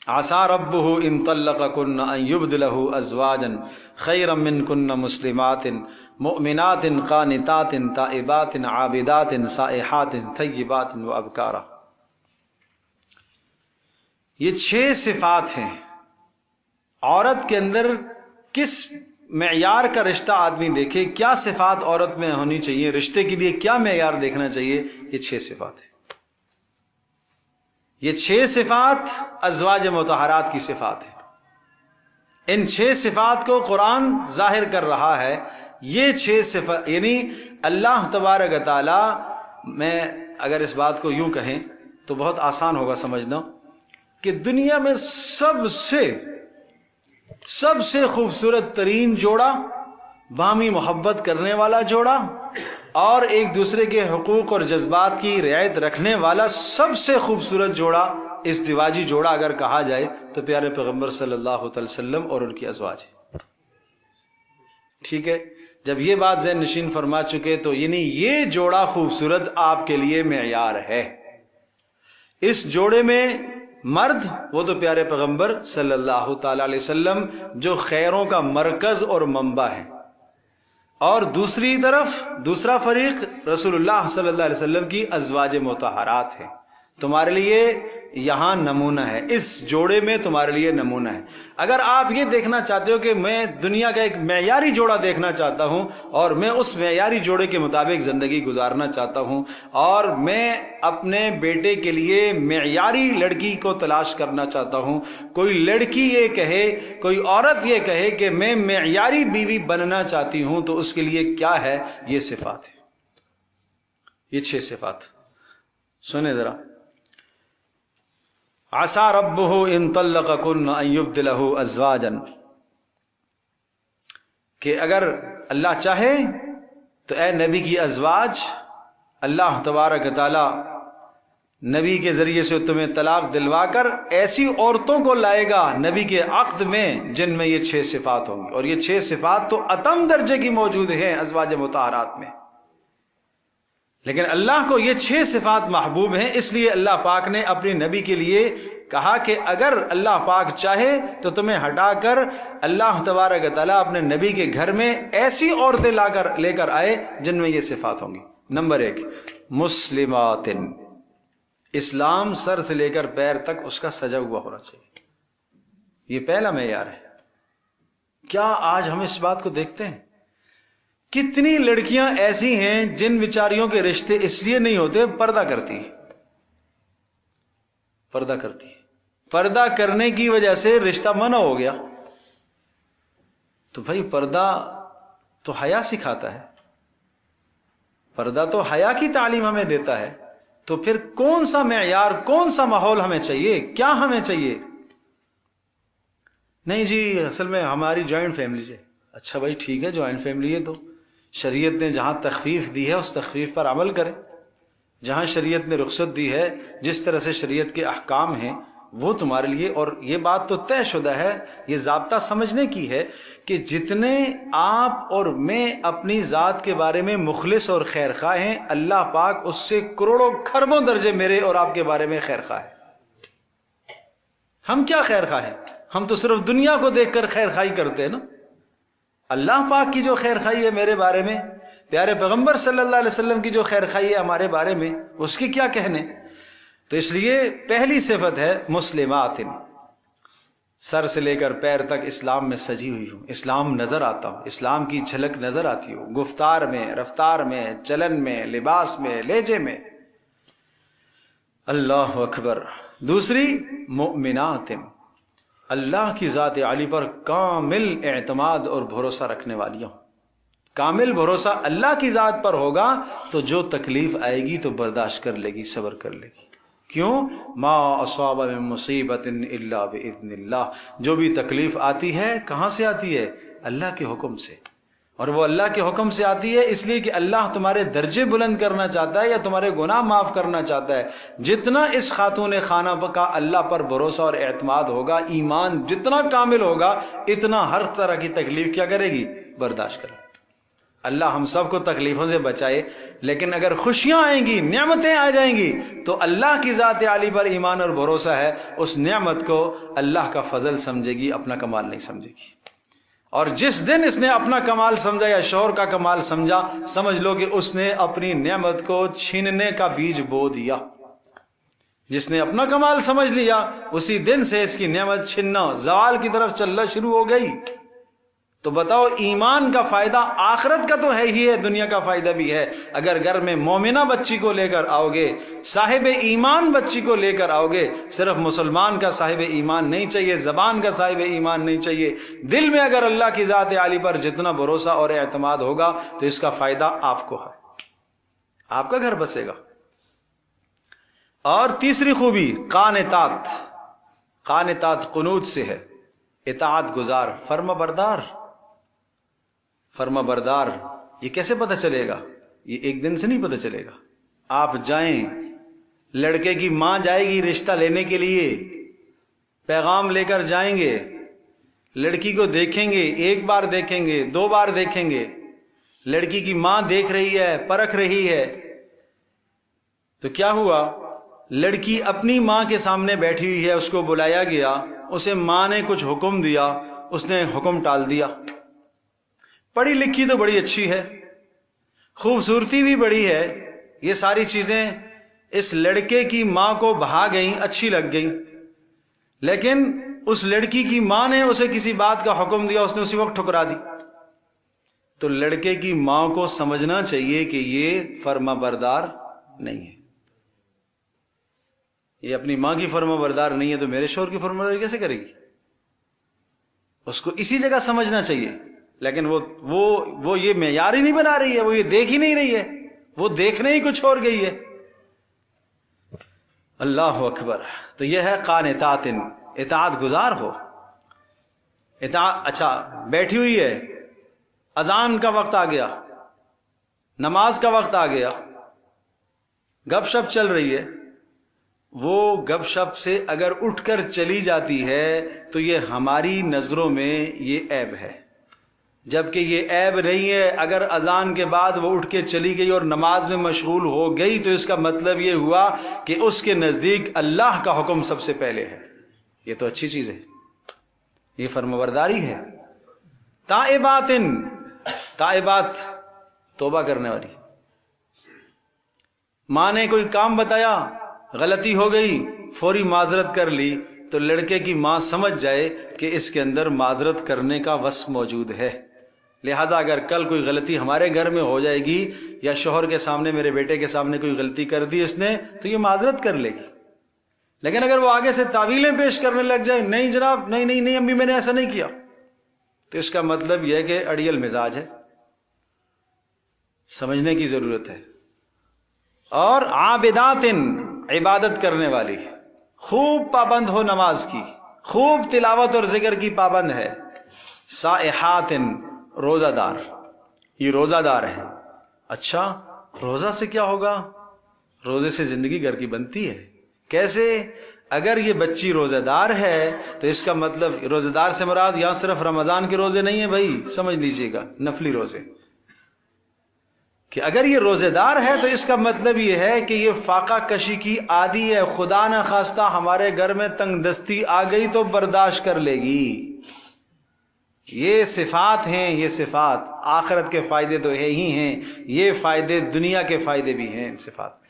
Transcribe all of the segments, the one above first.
आसा रब्बुहु इन तल्लक़कुन्न अन युब्दिलहु अज़वाजन खैरम मिनकुन्न मुस्लिमातिन मुअमिनातिन क़ानितातिन ताइबातिन आबिदातिन साइहातिन तय्यिबातिन व अबकारा। ये 6 सिफात हैं। औरत के अंदर किस मेयार का रिश्ता आदमी देखे, क्या सिफात औरत में होनी चाहिए, रिश्ते के लिए क्या मेयार देखना चाहिए, ये 6 सिफात है। ये 6 सिफात अज़वाज मुतहरात की सिफात है। इन 6 सिफात को कुरान जाहिर कर रहा है। ये 6 सिफात यानी अल्लाह तबारक व तआला, मैं अगर इस बात को यूं कहें तो बहुत आसान होगा समझना, कि दुनिया में सबसे खूबसूरत तरीन जोड़ा, बामी मोहब्बत करने वाला जोड़ा और एक दूसरे के हुकूक और जज्बात की रियायत रखने वाला सबसे खूबसूरत जोड़ा, इस दिवाजी जोड़ा अगर कहा जाए तो प्यारे पैगंबर सल्लल्लाहु अलैहि वसल्लम और उनकी अज़वाज है। ठीक है, जब ये बात ज़हन नशीन फरमा चुके तो यानी ये जोड़ा खूबसूरत आपके लिए मेयार है। इस जोड़े में मर्द वो तो प्यारे पैगंबर सल्लल्लाहु ताला अलैहि वसल्लम जो खैरों का मरकज और मंबा है, और दूसरी तरफ दूसरा फरीक रसूलुल्लाह सल्लल्लाहु अलैहि वसल्लम की अज़वाज मुतहरात है। तुम्हारे लिए यहाँ नमूना है, इस जोड़े में तुम्हारे लिए नमूना है। अगर आप ये देखना चाहते हो कि मैं दुनिया का एक मेयारी जोड़ा देखना चाहता हूँ और मैं उस मेयारी जोड़े के मुताबिक ज़िंदगी गुजारना चाहता हूँ और मैं अपने बेटे के लिए मेयारी लड़की को तलाश करना चाहता हूँ, कोई लड़की ये कहे, कोई औरत ये कहे कि मैं मेयारी बीवी बनना चाहती हूँ, तो उसके लिए क्या है? ये सिफात है, ये 6 सिफात। सुने ज़रा, आसा रब्बुहु इन तल्लक़कुन्न अन युब्दिलहु अज़वाजन, कि अगर अल्लाह चाहे तो ए नबी की अज़वाज, अल्लाह तबारक तआला नबी के ज़रिए से तुम्हें तलाक दिलवा कर ऐसी औरतों को लाएगा नबी के अक़्द में जिनमें ये 6 सिफात होंगी। और ये 6 सिफात तो अतम दर्जे की मौजूद हैं अज़वाज मुतहरात में, लेकिन अल्लाह को ये 6 सिफात महबूब हैं। इसलिए अल्लाह पाक ने अपने नबी के लिए कहा कि अगर अल्लाह पाक चाहे तो तुम्हें हटाकर अल्लाह तबारक तआला अपने नबी के घर में ऐसी औरतें लेकर आए जिनमें ये सिफात होंगी। नंबर 1, मुस्लिमातिन, इस्लाम सर से लेकर पैर तक उसका सजा हुआ होना चाहिए। ये पहला मेयार है। क्या आज हम इस बात को देखते हैं? कितनी लड़कियां ऐसी हैं जिन बिचारियों के रिश्ते इसलिए नहीं होते, पर्दा करती हैं, पर्दा करती है, पर्दा करने की वजह से रिश्ता मना हो गया। तो भाई पर्दा तो हया सिखाता है, पर्दा तो हया की तालीम हमें देता है, तो फिर कौन सा मेयार, कौन सा माहौल हमें चाहिए, क्या हमें चाहिए? नहीं जी असल में हमारी जॉइंट फैमिली है। अच्छा भाई ठीक है, जॉइंट फैमिली है तो शरीयत ने जहां तखफीफ दी है उस तखफीफ पर अमल करें। जहां शरीयत ने रुख्सत दी है, जिस तरह से शरीयत के अहकाम हैं वो तुम्हारे लिए, और ये बात तो तयशुदा है, ये ज़ाब्ता समझने की है कि जितने आप और मैं अपनी ज़ात के बारे में मुखलिस और खैर खा हैं, अल्लाह पाक उससे करोड़ों खरबों दर्जे मेरे और आपके बारे में खैर खा है। हम क्या खैर खा हैं? हम तो सिर्फ दुनिया को देखकर खैर खाई करते हैं ना। अल्लाह पाक की जो खैर खाई है मेरे बारे में, प्यारे पैगंबर सल्लल्लाहु अलैहि वसल्लम की जो खैर खाई है हमारे बारे में, उसकी क्या कहने। तो इसलिए पहली सिफत है मुस्लिमातिन, सर से लेकर पैर तक इस्लाम में सजी हुई हूँ, इस्लाम नजर आता हूँ, इस्लाम की झलक नजर आती हो, गुफ्तार में, रफ्तार में, चलन में, लिबास में, लहजे में। अल्लाह अकबर। दूसरी मुमिनातिन, अल्लाह की ज़ात आली पर कामिल एतमाद और भरोसा रखने वाली हो। कामिल भरोसा अल्लाह की ज़ात पर होगा तो जो तकलीफ आएगी तो बर्दाश्त कर लेगी, सब्र कर लेगी। क्यों? मा असाबा मिन मुसीबतिन इल्ला बिइज़्निल्लाह, जो भी तकलीफ आती है कहाँ से आती है? अल्लाह के हुक्म से। और वो अल्लाह के हुक्म से आती है इसलिए कि अल्लाह तुम्हारे दर्जे बुलंद करना चाहता है या तुम्हारे गुनाह माफ करना चाहता है। जितना इस खातून खाना का अल्लाह पर भरोसा और एतमाद होगा, ईमान जितना कामिल होगा, इतना हर तरह की तकलीफ क्या करेगी? बर्दाश्त करेगी। اللہ ہم سب کو تکلیفوں سے بچائے، لیکن اگر خوشیاں آئیں گی، نعمتیں آ جائیں گی، تو اللہ کی ذات عالی پر ایمان اور بھروسہ ہے، اس نعمت کو اللہ کا فضل سمجھے گی، اپنا کمال نہیں سمجھے گی۔ اور جس دن اس نے اپنا کمال سمجھا یا شوہر کا کمال سمجھا، سمجھ لو کہ اس نے اپنی نعمت کو چھیننے کا بیج بو دیا۔ جس نے اپنا کمال سمجھ لیا، اسی دن سے اس کی نعمت چھننا، زوال کی طرف چلنا شروع ہو گئی۔ تو بتاؤ، ایمان کا فائدہ آخرت کا تو ہے ہی ہے، دنیا کا فائدہ بھی ہے۔ اگر گھر میں مومنہ بچی کو لے کر آؤ گے، صاحب ایمان بچی کو لے کر آؤ گے، صرف مسلمان کا صاحب ایمان نہیں چاہیے، زبان کا صاحب ایمان نہیں چاہیے، دل میں اگر اللہ کی ذات عالی پر جتنا بھروسہ اور اعتماد ہوگا تو اس کا فائدہ آپ کو ہے، آپ کا گھر بسے گا۔ اور تیسری خوبی قانتات، قانتات قنوت سے ہے، اطاعت گزار، فرما بردار، فرما بردار۔ یہ کیسے پتہ چلے گا؟ یہ ایک دن سے نہیں پتہ چلے گا۔ آپ جائیں، لڑکے کی ماں جائے گی رشتہ لینے کے لیے، پیغام لے کر جائیں گے، لڑکی کو دیکھیں گے، ایک بار دیکھیں گے، دو بار دیکھیں گے، لڑکی کی ماں دیکھ رہی ہے، پرکھ رہی ہے، تو کیا ہوا؟ لڑکی اپنی ماں کے سامنے بیٹھی ہوئی ہے، اس کو بلایا گیا، اسے ماں نے کچھ حکم دیا، اس نے حکم ٹال دیا۔ پڑھی لکھی تو بڑی اچھی ہے، خوبصورتی بھی بڑی ہے، یہ ساری چیزیں اس لڑکے کی ماں کو بھا گئیں، اچھی لگ گئیں، لیکن اس لڑکی کی ماں نے اسے کسی بات کا حکم دیا، اس نے اسی وقت ٹھکرا دی۔ تو لڑکے کی ماں کو سمجھنا چاہیے کہ یہ فرما بردار نہیں ہے، یہ اپنی ماں کی فرما بردار نہیں ہے، تو میرے شوہر کی فرما برداری کیسے کرے گی؟ اس کو اسی جگہ سمجھنا چاہیے، لیکن وہ یہ معیار ہی نہیں بنا رہی ہے، وہ یہ دیکھ ہی نہیں رہی ہے، وہ دیکھنے ہی کچھ اور گئی ہے۔ اللہ اکبر۔ تو یہ ہے قانتات، اطاعت گزار ہو، اطاعت۔ اچھا، بیٹھی ہوئی ہے، اذان کا وقت آ گیا، نماز کا وقت آ گیا، گپ شپ چل رہی ہے، وہ گپ شپ سے اگر اٹھ کر چلی جاتی ہے تو یہ ہماری نظروں میں یہ عیب ہے، جبکہ یہ عیب نہیں ہے۔ اگر اذان کے بعد وہ اٹھ کے چلی گئی اور نماز میں مشغول ہو گئی تو اس کا مطلب یہ ہوا کہ اس کے نزدیک اللہ کا حکم سب سے پہلے ہے، یہ تو اچھی چیز ہے، یہ فرمانبرداری ہے۔ تائبات، تائبات توبہ کرنے والی۔ ماں نے کوئی کام بتایا، غلطی ہو گئی، فوری معذرت کر لی، تو لڑکے کی ماں سمجھ جائے کہ اس کے اندر معذرت کرنے کا وس موجود ہے، لہذا اگر کل کوئی غلطی ہمارے گھر میں ہو جائے گی، یا شوہر کے سامنے، میرے بیٹے کے سامنے کوئی غلطی کر دی اس نے، تو یہ معذرت کر لے گی۔ لیکن اگر وہ آگے سے تعویلیں پیش کرنے لگ جائے، نہیں جناب، نہیں نہیں نہیں امی میں نے ایسا نہیں کیا، تو اس کا مطلب یہ ہے کہ اڑیل مزاج ہے، سمجھنے کی ضرورت ہے۔ اور عابدات، عبادت کرنے والی، خوب پابند ہو نماز کی، خوب تلاوت اور ذکر کی پابند ہے۔ سائحات، روزہ دار، یہ روزہ دار ہے۔ اچھا، روزہ سے کیا ہوگا؟ روزے سے زندگی گھر کی بنتی ہے۔ کیسے؟ اگر یہ بچی روزہ دار ہے تو اس کا مطلب، روزہ دار سے مراد یہاں صرف رمضان کے روزے نہیں ہیں بھائی، سمجھ لیجئے گا، نفلی روزے، کہ اگر یہ روزے دار ہے تو اس کا مطلب یہ ہے کہ یہ فاقہ کشی کی عادی ہے، خدا نہ خواستہ ہمارے گھر میں تنگ دستی آ گئی تو برداشت کر لے گی۔ یہ صفات ہیں، یہ صفات آخرت کے فائدے تو ہے ہی ہیں، یہ فائدے دنیا کے فائدے بھی ہیں ان صفات میں۔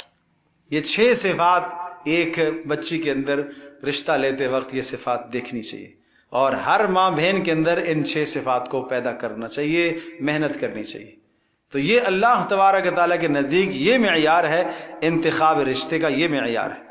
یہ 6 صفات ایک بچی کے اندر رشتہ لیتے وقت یہ صفات دیکھنی چاہیے، اور ہر ماں بہن کے اندر ان 6 صفات کو پیدا کرنا چاہیے، محنت کرنی چاہیے۔ تو یہ اللہ تبارک و تعالیٰ کے نزدیک یہ معیار ہے، انتخاب رشتے کا یہ معیار ہے۔